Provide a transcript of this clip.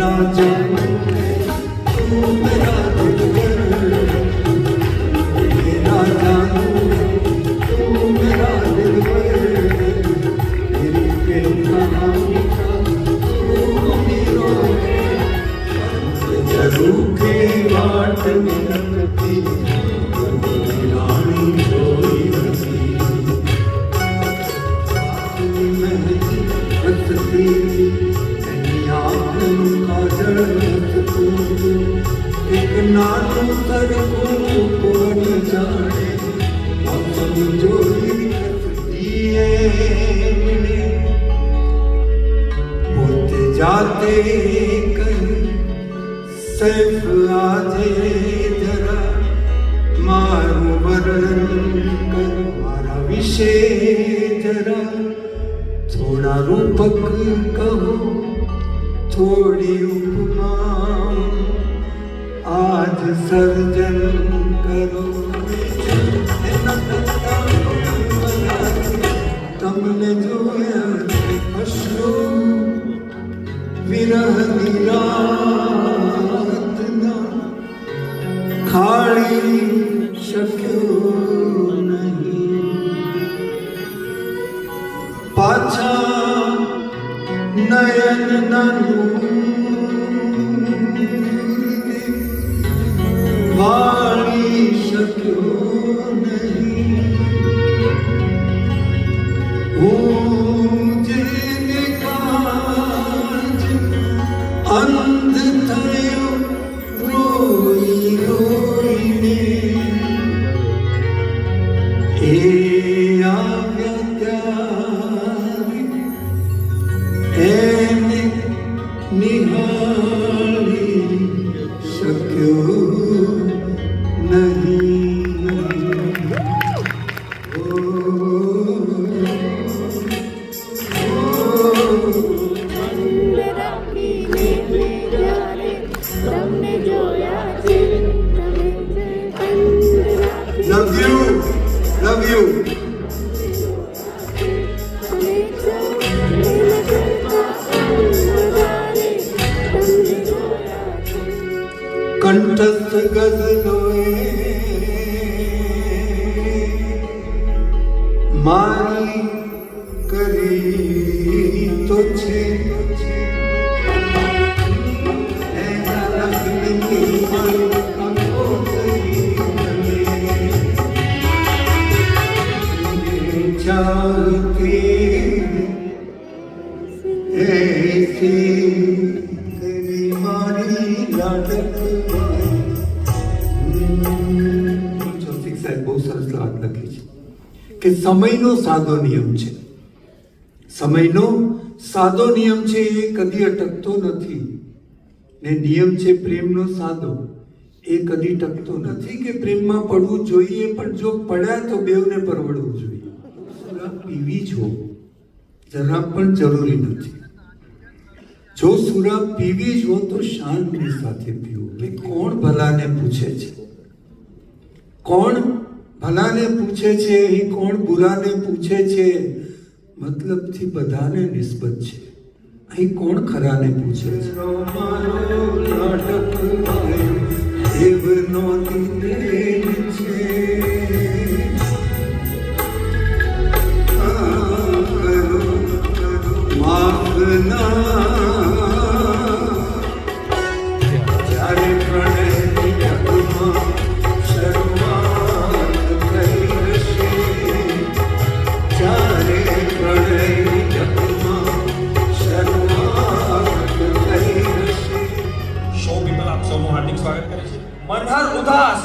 ना जानू तू मेरा दिलबर, ये ना जानू तू मेरा दिलबर, मेरी प्रेम कहानी का तू हीरो है। जरूर के वाट में लगती रानी जोई हसी, हंसती एक नानू सर को न जाने मौसम जोड़ी दिए बोते जाते कहीं सैफ आजे जरा मारू वर्णन कर मारा विषय जरा, थोड़ा रूपक कहो थोड़ी उपमा आज सर्जन करो। तमने जोया अश्रु विरह रात ना खाड़ी शक्यो नहीं, पाछा नयन ननु वाणी शक्यो नहीं, जेने काज अंध थयो रोई रोईने, ए आव्या त्यारी એને નિહાળી શક્યો નહીં। Love you love you. कंठस्थ गजलोए मारी करी तो छे, चाहती ऐसी तेरी मारी लाडक। જોશી સાહેબ બહુ સરસ વાત લખી છે કે સમયનો સાદો નિયમ છે, સમયનો સાદો નિયમ છે એ કદી અટકતો નથી, ને નિયમ છે પ્રેમનો સાદો એ કદી ટકતો નથી કે પ્રેમમાં પડવું જોઈએ, પણ જો પડ્યા તો બેવને પરવડવું જોઈએ। પીવી જો જરા પણ જરૂરી નથી, જો સુરા પીવી જો તો શાંતિ સાથે પીવો। ભાઈ કોણ ભલાને પૂછે છે, કોણ ભલાને પૂછે છે, અહીં કોણ બુરાને પૂછે છે, મતલબથી બધાને નિસ્બત છે, અહીં કોણ ખરાને પૂછે છે। દેવનો દિનેન છે માફ ના જ્યારે પ્રણયની જગમાં શરૂઆત થઈ હશે, જ્યારે પ્રણયની જગમાં શરૂઆત થઈ હશે। શો પીપલ આપ સૌનું હાર્દિક સ્વાગત કરે છે। મનહર ઉદાસ